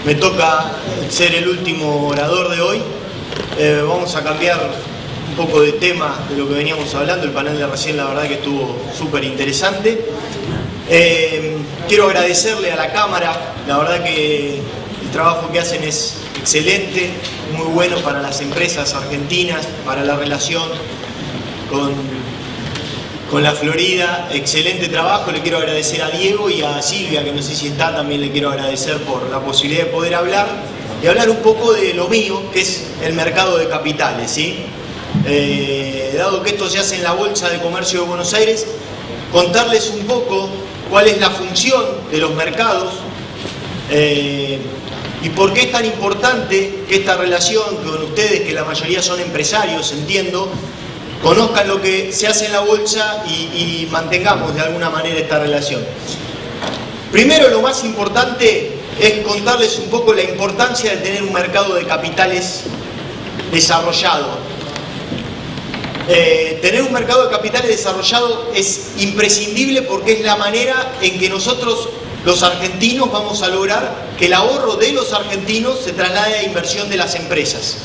Me toca ser el último orador de hoy. Vamos a cambiar un poco de tema de lo que veníamos hablando. El panel de recién, la verdad que estuvo súper interesante. Quiero agradecerle a la Cámara, la verdad que el trabajo que hacen es excelente, muy bueno para las empresas argentinas, para la relación con la Florida. Excelente trabajo. Le quiero agradecer a Diego y a Silvia, que no sé si está, también le quiero agradecer por la posibilidad de poder hablar y hablar un poco de lo mío, que es el mercado de capitales, ¿sí? Dado que esto se hace en la Bolsa de Comercio de Buenos Aires, contarles un poco cuál es la función de los mercados y por qué es tan importante que esta relación con ustedes, que la mayoría son empresarios, entiendo, conozcan lo que se hace en la bolsa y mantengamos de alguna manera esta relación. Primero, lo más importante es contarles un poco la importancia de tener un mercado de capitales desarrollado. Tener un mercado de capitales desarrollado es imprescindible porque es la manera en que nosotros, los argentinos, vamos a lograr que el ahorro de los argentinos se traslade a inversión de las empresas.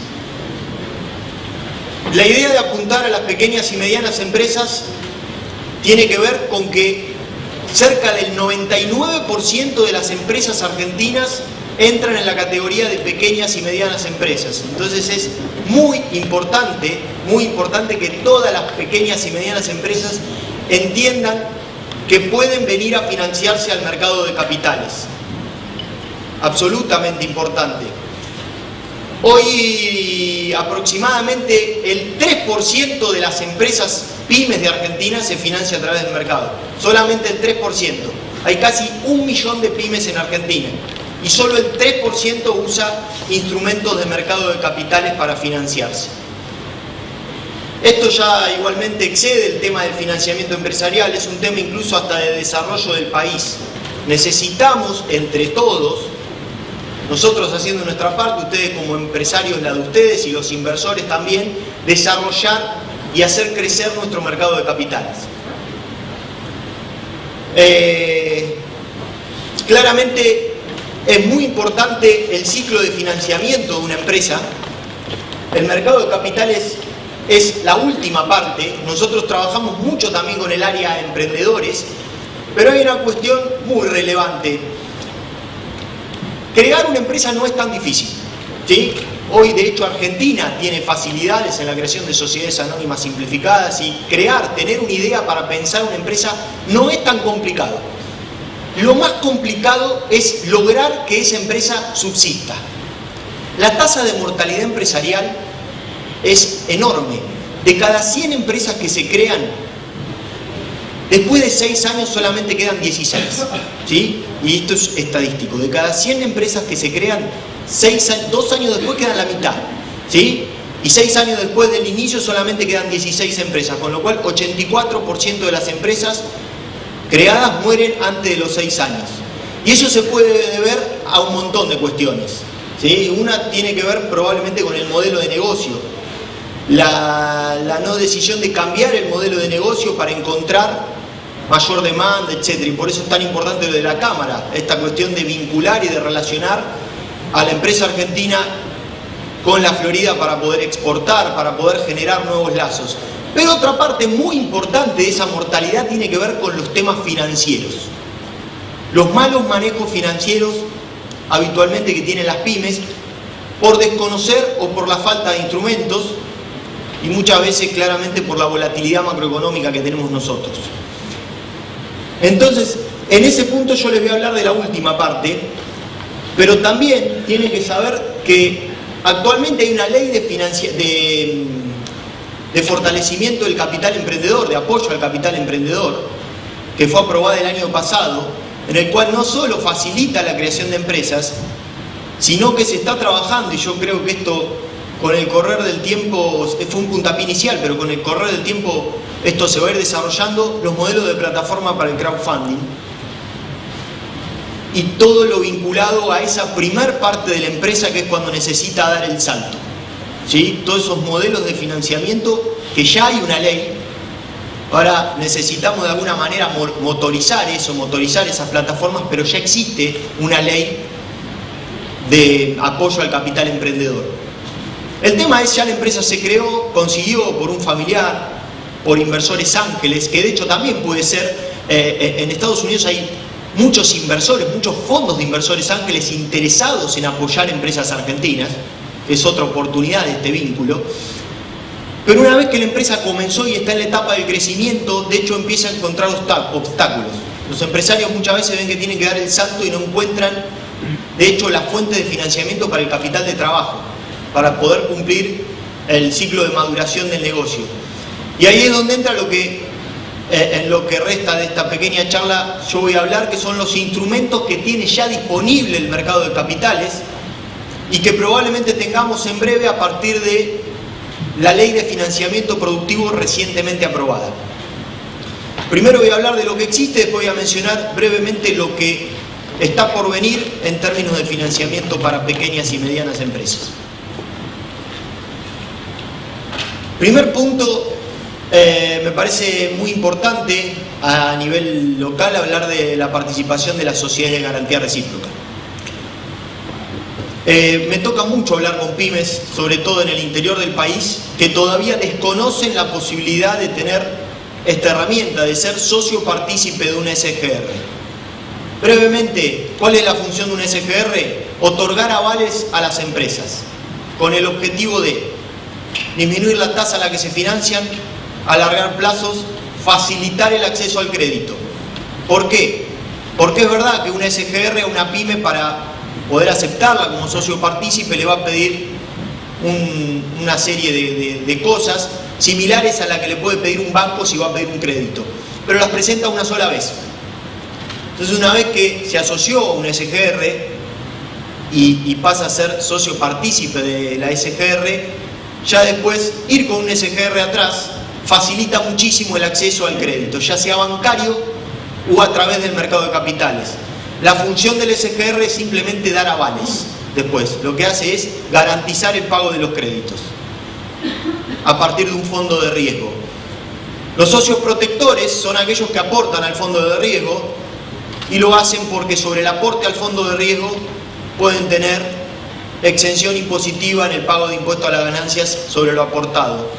La idea de apuntar a las pequeñas y medianas empresas tiene que ver con que cerca del 99% de las empresas argentinas entran en la categoría de pequeñas y medianas empresas. Entonces es muy importante que todas las pequeñas y medianas empresas entiendan que pueden venir a financiarse al mercado de capitales. Absolutamente importante. Hoy aproximadamente el 3% de las empresas pymes de Argentina se financia a través del mercado. Solamente el 3%. Hay casi 1 millón de pymes en Argentina y solo el 3% usa instrumentos de mercado de capitales para financiarse. Esto ya igualmente excede el tema del financiamiento empresarial, es un tema incluso hasta de desarrollo del país. Necesitamos entre todos, nosotros haciendo nuestra parte, ustedes como empresarios la de ustedes y los inversores también, desarrollar y hacer crecer nuestro mercado de capitales. Claramente es muy importante el ciclo de financiamiento de una empresa. El mercado de capitales es la última parte. Nosotros trabajamos mucho también con el área de emprendedores, pero hay una cuestión muy relevante. Crear una empresa no es tan difícil, ¿sí? Hoy, de hecho, Argentina tiene facilidades en la creación de sociedades anónimas simplificadas y tener una idea para pensar una empresa no es tan complicado. Lo más complicado es lograr que esa empresa subsista. La tasa de mortalidad empresarial es enorme. De cada 100 empresas que se crean, después de 6 años solamente quedan 16, ¿sí? Y esto es estadístico. De cada 100 empresas que se crean, 2 años después quedan la mitad, ¿sí? Y 6 años después del inicio solamente quedan 16 empresas, con lo cual 84% de las empresas creadas mueren antes de los 6 años. Y eso se puede deber a un montón de cuestiones, ¿sí? Una tiene que ver probablemente con el modelo de negocio. La no decisión de cambiar el modelo de negocio para encontrar mayor demanda, etc. Y por eso es tan importante lo de la Cámara, esta cuestión de vincular y de relacionar a la empresa argentina con la Florida para poder exportar, para poder generar nuevos lazos. Pero otra parte muy importante de esa mortalidad tiene que ver con los temas financieros. Los malos manejos financieros habitualmente que tienen las pymes por desconocer o por la falta de instrumentos y muchas veces claramente por la volatilidad macroeconómica que tenemos nosotros. Entonces, en ese punto yo les voy a hablar de la última parte, pero también tienen que saber que actualmente hay una ley de fortalecimiento del capital emprendedor, de apoyo al capital emprendedor, que fue aprobada el año pasado, en el cual no solo facilita la creación de empresas, sino que se está trabajando, y yo creo que esto con el correr del tiempo fue un puntapié inicial, pero con el correr del tiempo esto se va a ir desarrollando, los modelos de plataforma para el crowdfunding y todo lo vinculado a esa primer parte de la empresa que es cuando necesita dar el salto, ¿sí? Todos esos modelos de financiamiento que ya hay una ley. Ahora necesitamos de alguna manera motorizar esas plataformas, pero ya existe una ley de apoyo al capital emprendedor. El tema es, ya la empresa se creó, consiguió por un familiar, por inversores ángeles, que de hecho también puede ser, en Estados Unidos hay muchos inversores, muchos fondos de inversores ángeles interesados en apoyar empresas argentinas, que es otra oportunidad de este vínculo. Pero una vez que la empresa comenzó y está en la etapa del crecimiento, de hecho empieza a encontrar obstáculos. Los empresarios muchas veces ven que tienen que dar el salto y no encuentran, de hecho, la fuente de financiamiento para el capital de trabajo, para poder cumplir el ciclo de maduración del negocio. Y ahí es donde entra en lo que resta de esta pequeña charla, yo voy a hablar, que son los instrumentos que tiene ya disponible el mercado de capitales y que probablemente tengamos en breve a partir de la Ley de Financiamiento Productivo recientemente aprobada. Primero voy a hablar de lo que existe, después voy a mencionar brevemente lo que está por venir en términos de financiamiento para pequeñas y medianas empresas. Primer punto, me parece muy importante a nivel local hablar de la participación de las sociedades de garantía recíproca. Me toca mucho hablar con pymes, sobre todo en el interior del país, que todavía desconocen la posibilidad de tener esta herramienta, de ser socio partícipe de una SGR. Brevemente, ¿cuál es la función de una SGR? Otorgar avales a las empresas, con el objetivo de disminuir la tasa a la que se financian, alargar plazos, facilitar el acceso al crédito. ¿Por qué? Porque es verdad que una SGR a una pyme, para poder aceptarla como socio partícipe, le va a pedir una serie de cosas similares a la que le puede pedir un banco si va a pedir un crédito, pero las presenta una sola vez. Entonces, una vez que se asoció a una SGR y pasa a ser socio partícipe de la SGR, ya después ir con un SGR atrás facilita muchísimo el acceso al crédito, ya sea bancario o a través del mercado de capitales. La función del SGR es simplemente dar avales. Después, lo que hace es garantizar el pago de los créditos a partir de un fondo de riesgo. Los socios protectores son aquellos que aportan al fondo de riesgo y lo hacen porque sobre el aporte al fondo de riesgo pueden tener exención impositiva en el pago de impuesto a las ganancias sobre lo aportado.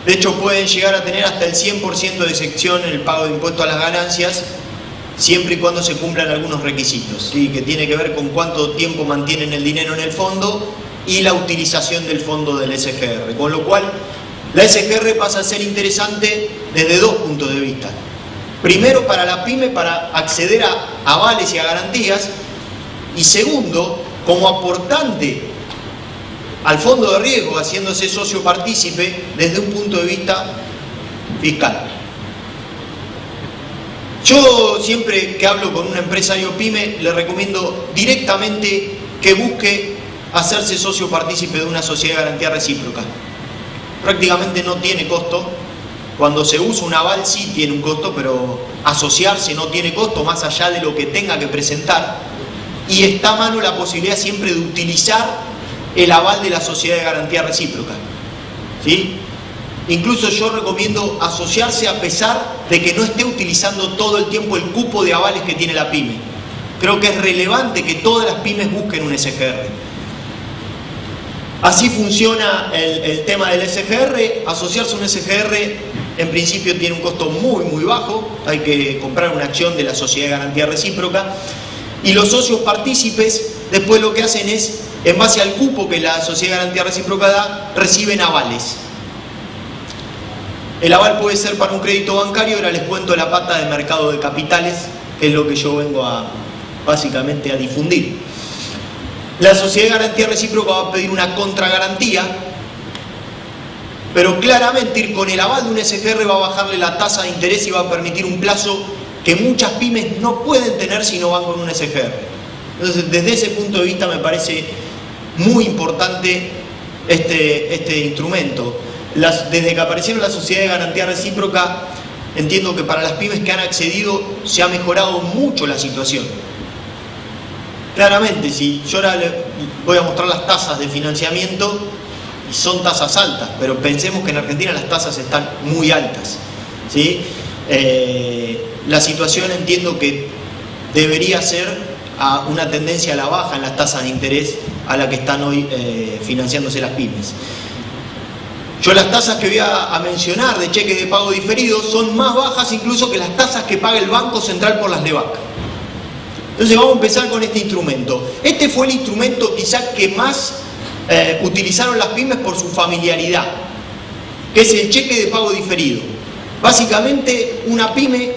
De hecho, pueden llegar a tener hasta el 100% de exención en el pago de impuesto a las ganancias, siempre y cuando se cumplan algunos requisitos, ¿sí? Que tiene que ver con cuánto tiempo mantienen el dinero en el fondo y la utilización del fondo del SGR. Con lo cual, la SGR pasa a ser interesante desde dos puntos de vista. Primero, para la pyme, para acceder a avales y a garantías, y segundo, como aportante al fondo de riesgo, haciéndose socio partícipe desde un punto de vista fiscal. Yo siempre que hablo con un empresario pyme le recomiendo directamente que busque hacerse socio partícipe de una sociedad de garantía recíproca. Prácticamente no tiene costo. Cuando se usa un aval sí tiene un costo, pero asociarse no tiene costo más allá de lo que tenga que presentar. Y está a mano la posibilidad siempre de utilizar el aval de la sociedad de garantía recíproca, ¿sí? Incluso yo recomiendo asociarse a pesar de que no esté utilizando todo el tiempo el cupo de avales que tiene la pyme. Creo que es relevante que todas las pymes busquen un SGR. Así funciona el tema del SGR. Asociarse a un SGR en principio tiene un costo muy muy bajo. Hay que comprar una acción de la sociedad de garantía recíproca. Y los socios partícipes después lo que hacen es, en base al cupo que la sociedad de garantía recíproca da, reciben avales. El aval puede ser para un crédito bancario. Ahora les cuento la pata de mercado de capitales, que es lo que yo vengo básicamente a difundir. La sociedad de garantía recíproca va a pedir una contragarantía, pero claramente ir con el aval de un SGR va a bajarle la tasa de interés y va a permitir un plazo que muchas pymes no pueden tener si no van con un SGR. Entonces, desde ese punto de vista me parece muy importante este instrumento. Desde que aparecieron las sociedades de garantía recíproca, entiendo que para las pymes que han accedido se ha mejorado mucho la situación. Claramente, si yo ahora les voy a mostrar las tasas de financiamiento, y son tasas altas, pero pensemos que en Argentina las tasas están muy altas, ¿sí? La situación entiendo que debería ser a una tendencia a la baja en las tasas de interés a la que están hoy financiándose las pymes. Yo las tasas que voy a mencionar de cheques de pago diferido son más bajas incluso que las tasas que paga el Banco Central por las LEBAC. Entonces vamos a empezar con este instrumento. Este fue el instrumento quizás que más utilizaron las pymes por su familiaridad, que es el cheque de pago diferido. Básicamente una pyme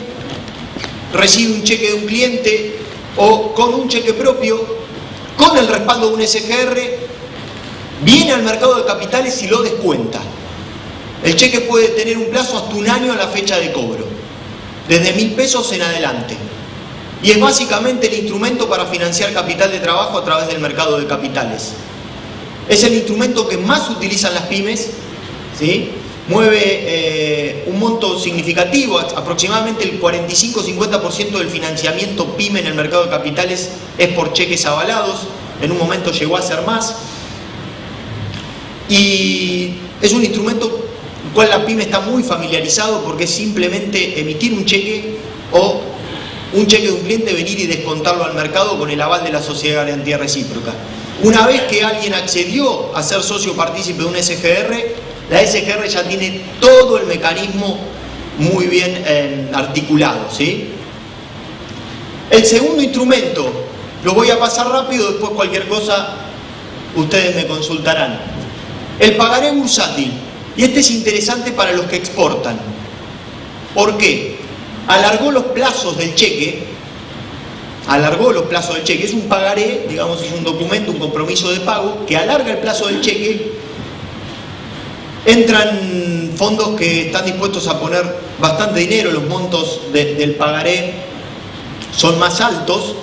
recibe un cheque de un cliente o con un cheque propio, con el respaldo de un SGR, viene al mercado de capitales y lo descuenta. El cheque puede tener un plazo hasta un año a la fecha de cobro, desde 1.000 pesos en adelante. Y es básicamente el instrumento para financiar capital de trabajo a través del mercado de capitales. Es el instrumento que más utilizan las pymes, ¿sí? Mueve un monto significativo, aproximadamente el 45-50% del financiamiento pyme en el mercado de capitales es por cheques avalados, en un momento llegó a ser más. Y es un instrumento con el cual la pyme está muy familiarizado porque es simplemente emitir un cheque o un cheque de un cliente, venir y descontarlo al mercado con el aval de la Sociedad de Garantía Recíproca. Una vez que alguien accedió a ser socio partícipe de un SGR, la SGR ya tiene todo el mecanismo muy bien articulado, ¿sí? El segundo instrumento, lo voy a pasar rápido, después cualquier cosa ustedes me consultarán. El pagaré bursátil, y este es interesante para los que exportan. ¿Por qué? Alargó los plazos del cheque, es un pagaré, digamos, es un documento, un compromiso de pago que alarga el plazo del cheque. Entran fondos que están dispuestos a poner bastante dinero, los montos del pagaré son más altos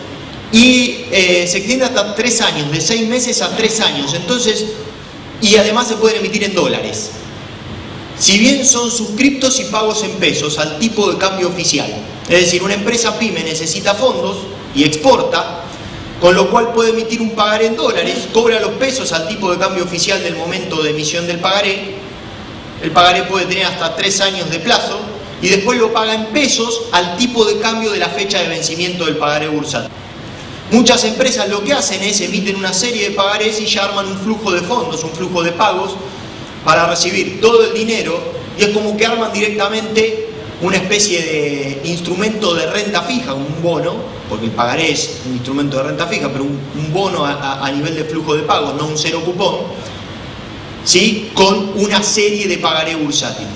y se extiende hasta 3 años, de 6 meses a 3 años. Entonces, y además se pueden emitir en dólares. Si bien son suscriptos y pagos en pesos al tipo de cambio oficial. Es decir, una empresa pyme necesita fondos y exporta, con lo cual puede emitir un pagaré en dólares, cobra los pesos al tipo de cambio oficial del momento de emisión del pagaré. El pagaré puede tener hasta 3 años de plazo y después lo paga en pesos al tipo de cambio de la fecha de vencimiento del pagaré bursátil. Muchas empresas lo que hacen es emiten una serie de pagarés y ya arman un flujo de fondos, un flujo de pagos para recibir todo el dinero, y es como que arman directamente una especie de instrumento de renta fija, un bono, porque el pagaré es un instrumento de renta fija, pero un bono a nivel de flujo de pagos, no un cero cupón, ¿sí? Con una serie de pagaré bursátil.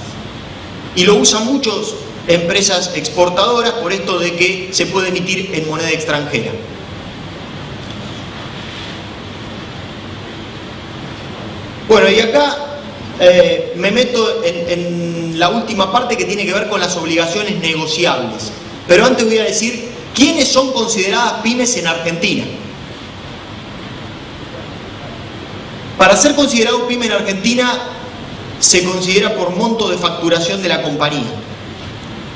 Y lo usan muchas empresas exportadoras por esto de que se puede emitir en moneda extranjera. Bueno, y acá me meto en la última parte que tiene que ver con las obligaciones negociables. Pero antes voy a decir quiénes son consideradas pymes en Argentina. Para ser considerado pyme en Argentina se considera por monto de facturación de la compañía.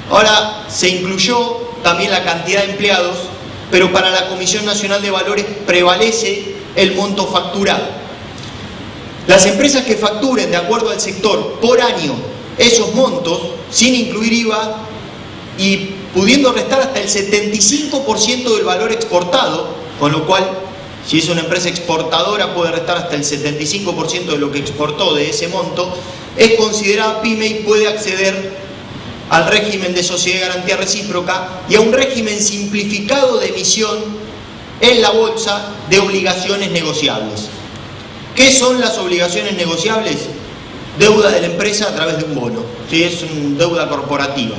Ahora se incluyó también la cantidad de empleados, pero para la Comisión Nacional de Valores prevalece el monto facturado. Las empresas que facturen de acuerdo al sector por año esos montos, sin incluir IVA y pudiendo restar hasta el 75% del valor exportado, con lo cual si es una empresa exportadora puede restar hasta el 75% de lo que exportó de ese monto, es considerada pyme y puede acceder al régimen de sociedad de garantía recíproca y a un régimen simplificado de emisión en la bolsa de obligaciones negociables. ¿Qué son las obligaciones negociables? Deuda de la empresa a través de un bono, ¿sí? Es una deuda corporativa.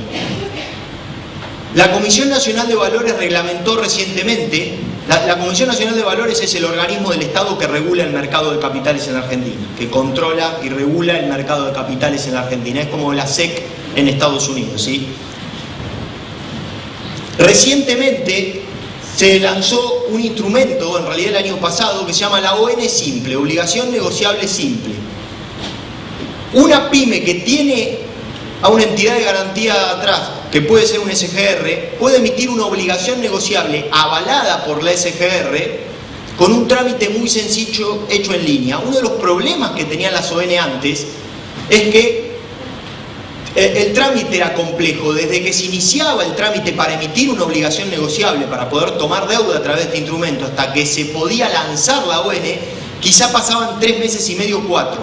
La Comisión Nacional de Valores reglamentó recientemente, la Comisión Nacional de Valores es el organismo del Estado que regula el mercado de capitales en la Argentina, que controla y regula el mercado de capitales en la Argentina, es como la SEC en Estados Unidos, ¿sí? Recientemente se lanzó un instrumento, en realidad el año pasado, que se llama la ON Simple, Obligación Negociable Simple. Una pyme que tiene a una entidad de garantía atrás, que puede ser un SGR, puede emitir una obligación negociable avalada por la SGR con un trámite muy sencillo hecho en línea. Uno de los problemas que tenían las ON antes es que El trámite era complejo. Desde que se iniciaba el trámite para emitir una obligación negociable, para poder tomar deuda a través de este instrumento, hasta que se podía lanzar la ON, quizá pasaban 3 meses y medio, 4.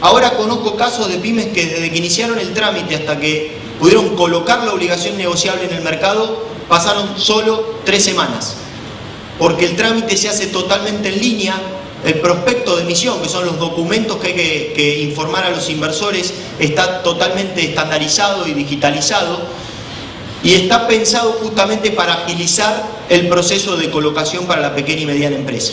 Ahora conozco casos de pymes que desde que iniciaron el trámite hasta que pudieron colocar la obligación negociable en el mercado, pasaron solo 3 semanas. Porque el trámite se hace totalmente en línea. El prospecto de emisión, que son los documentos que hay que informar a los inversores, está totalmente estandarizado y digitalizado y está pensado justamente para agilizar el proceso de colocación para la pequeña y mediana empresa.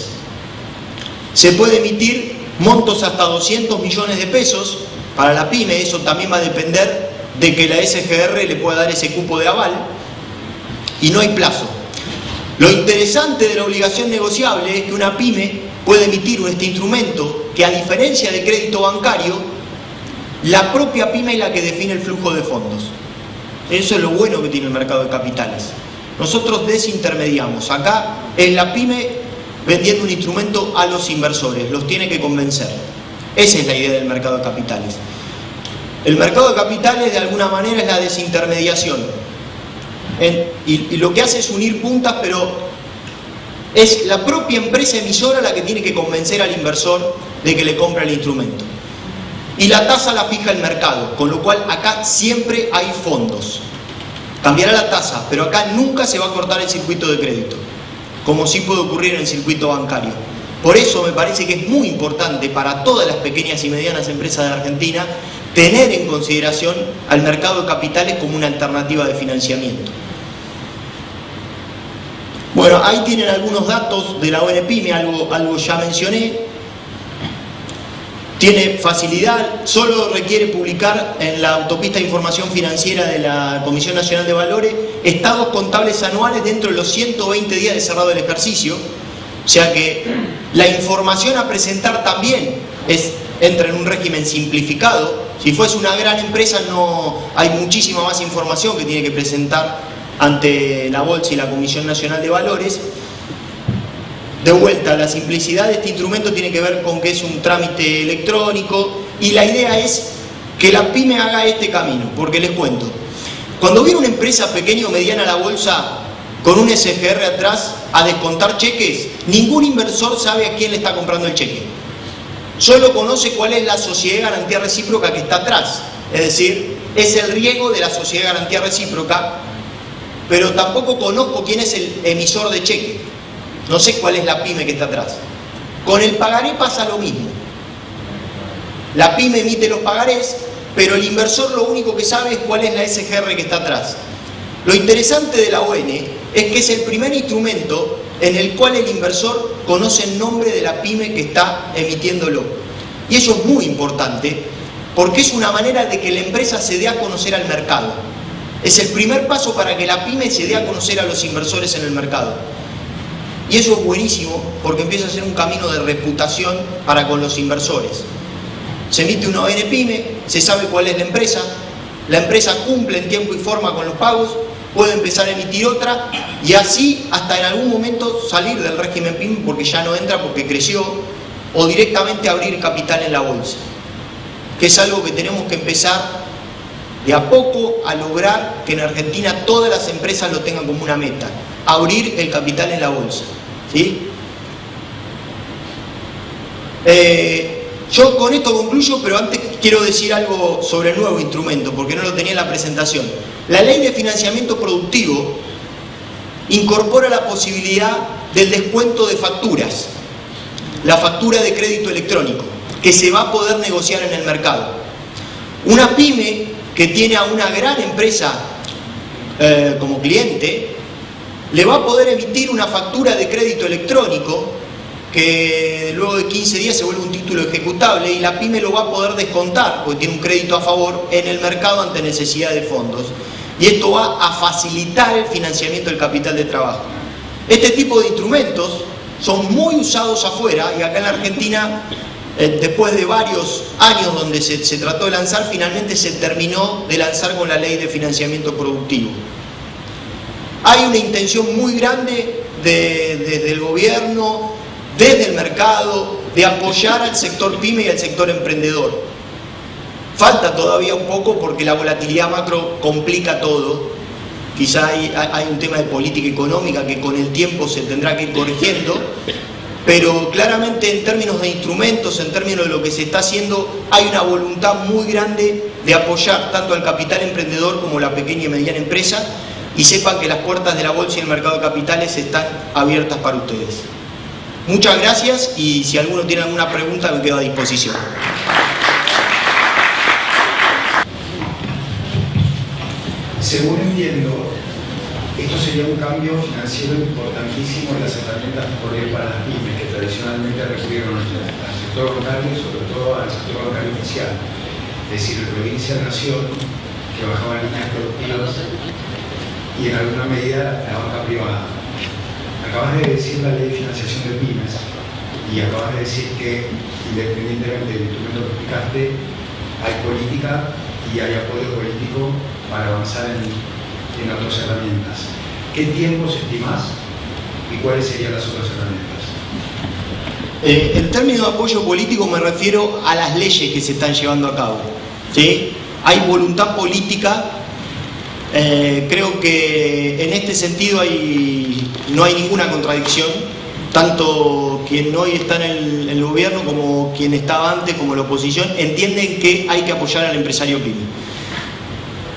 Se puede emitir montos hasta 200 millones de pesos para la pyme. Eso también va a depender de que la SGR le pueda dar ese cupo de aval, y no hay plazo. Lo interesante de la obligación negociable es que una pyme puede emitir este instrumento que, a diferencia de crédito bancario, la propia pyme es la que define el flujo de fondos. Eso es lo bueno que tiene el mercado de capitales. Nosotros desintermediamos. Acá es la pyme vendiendo un instrumento a los inversores, los tiene que convencer. Esa es la idea del mercado de capitales. El mercado de capitales, de alguna manera, es la desintermediación. Y lo que hace es unir puntas, pero es la propia empresa emisora la que tiene que convencer al inversor de que le compre el instrumento. Y la tasa la fija el mercado, con lo cual acá siempre hay fondos. Cambiará la tasa, pero acá nunca se va a cortar el circuito de crédito, como sí puede ocurrir en el circuito bancario. Por eso me parece que es muy importante para todas las pequeñas y medianas empresas de Argentina tener en consideración al mercado de capitales como una alternativa de financiamiento. Bueno, ahí tienen algunos datos de la ON Pyme, algo ya mencioné. Tiene facilidad, solo requiere publicar en la autopista de información financiera de la Comisión Nacional de Valores estados contables anuales dentro de los 120 días de cerrado el ejercicio. O sea que la información a presentar también entra en un régimen simplificado. Si fuese una gran empresa, hay muchísima más información que tiene que presentar ante la Bolsa y la Comisión Nacional de Valores. De vuelta, la simplicidad de este instrumento tiene que ver con que es un trámite electrónico, y la idea es que la pyme haga este camino, porque les cuento. Cuando viene una empresa pequeña o mediana a la bolsa con un SGR atrás a descontar cheques, ningún inversor sabe a quién le está comprando el cheque. Solo conoce cuál es la sociedad de garantía recíproca que está atrás. Es decir, es el riesgo de la sociedad de garantía recíproca, pero tampoco conozco quién es el emisor de cheque. No sé cuál es la pyme que está atrás. Con el pagaré pasa lo mismo. La pyme emite los pagarés, pero el inversor lo único que sabe es cuál es la SGR que está atrás. Lo interesante de la ON es que es el primer instrumento en el cual el inversor conoce el nombre de la pyme que está emitiéndolo. Y eso es muy importante, porque es una manera de que la empresa se dé a conocer al mercado. Es el primer paso para que la pyme se dé a conocer a los inversores en el mercado. Y eso es buenísimo, porque empieza a ser un camino de reputación para con los inversores. Se emite una ON Pyme, se sabe cuál es la empresa cumple en tiempo y forma con los pagos, puede empezar a emitir otra, y así hasta en algún momento salir del régimen PYME porque ya no entra, porque creció, o directamente abrir capital en la bolsa, que es algo que tenemos que empezar de a poco a lograr, que en Argentina todas las empresas lo tengan como una meta, abrir el capital en la bolsa, ¿sí? Yo con esto concluyo, pero antes quiero decir algo sobre el nuevo instrumento, porque no lo tenía en la presentación. La Ley de Financiamiento Productivo incorpora la posibilidad del descuento de facturas, la factura de crédito electrónico, que se va a poder negociar en el mercado. Una pyme que tiene a una gran empresa como cliente, le va a poder emitir una factura de crédito electrónico que luego de 15 días se vuelve un título ejecutable, y la pyme lo va a poder descontar porque tiene un crédito a favor en el mercado ante necesidad de fondos, y esto va a facilitar el financiamiento del capital de trabajo. Este tipo de instrumentos son muy usados afuera, y acá en la Argentina, después de varios años donde se trató de lanzar, finalmente se terminó de lanzar con la Ley de Financiamiento Productivo. Hay una intención muy grande desde el gobierno, desde el mercado, de apoyar al sector pyme y al sector emprendedor. Falta todavía un poco porque la volatilidad macro complica todo. Quizá hay un tema de política económica que con el tiempo se tendrá que ir corrigiendo, pero claramente en términos de instrumentos, en términos de lo que se está haciendo, hay una voluntad muy grande de apoyar tanto al capital emprendedor como la pequeña y mediana empresa, y sepan que las puertas de la bolsa y el mercado de capitales están abiertas para ustedes. Muchas gracias, y si alguno tiene alguna pregunta me quedo a disposición. Según entiendo, esto sería un cambio financiero importantísimo en las herramientas para las pymes, que tradicionalmente recurrieron al sector bancario, sobre todo al sector bancario oficial, es decir, provincia, nación, que bajaban líneas productivas, y en alguna medida la banca privada. Acabas de decir la ley de financiación de pymes, y acabas de decir que, independientemente del instrumento que explicaste, hay política y hay apoyo político para avanzar en otras herramientas. ¿Qué tiempos estimás y cuáles serían las otras herramientas? En términos de apoyo político me refiero a las leyes que se están llevando a cabo, ¿sí? Hay voluntad política, creo que en este sentido no hay ninguna contradicción, tanto quien hoy está en el gobierno como quien estaba antes, como la oposición, entienden que hay que apoyar al empresario pyme.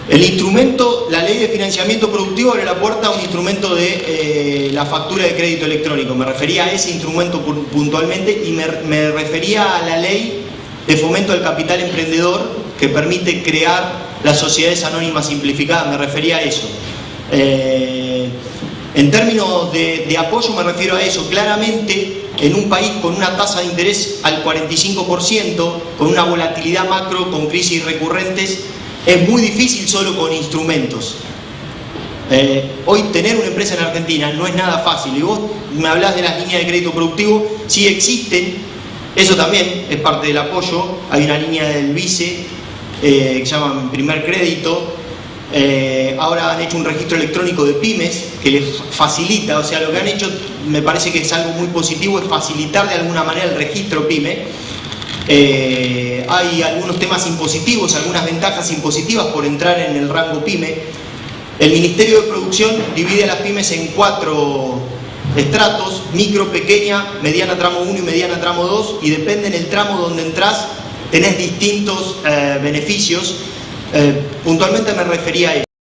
El instrumento, la ley de financiamiento productivo abre la puerta a un instrumento de la factura de crédito electrónico. Me refería a ese instrumento puntualmente, y me refería a la ley de fomento del capital emprendedor que permite crear las sociedades anónimas simplificadas. Me refería a eso. En términos de apoyo me refiero a eso. Claramente, en un país con una tasa de interés al 45%, con una volatilidad macro, con crisis recurrentes, es muy difícil solo con instrumentos. Hoy tener una empresa en Argentina no es nada fácil. Y vos me hablás de las líneas de crédito productivo, sí existen, eso también es parte del apoyo. Hay una línea del BICE que se llama Primer Crédito. Ahora han hecho un registro electrónico de pymes que les facilita, o sea, lo que han hecho me parece que es algo muy positivo, es facilitar de alguna manera el registro pyme. Hay algunos temas impositivos, algunas ventajas impositivas por entrar en el rango pyme. El Ministerio de Producción divide a las pymes en 4 estratos: micro, pequeña, mediana tramo 1 y mediana tramo 2, y depende del tramo donde entras, tenés distintos beneficios. Puntualmente me refería a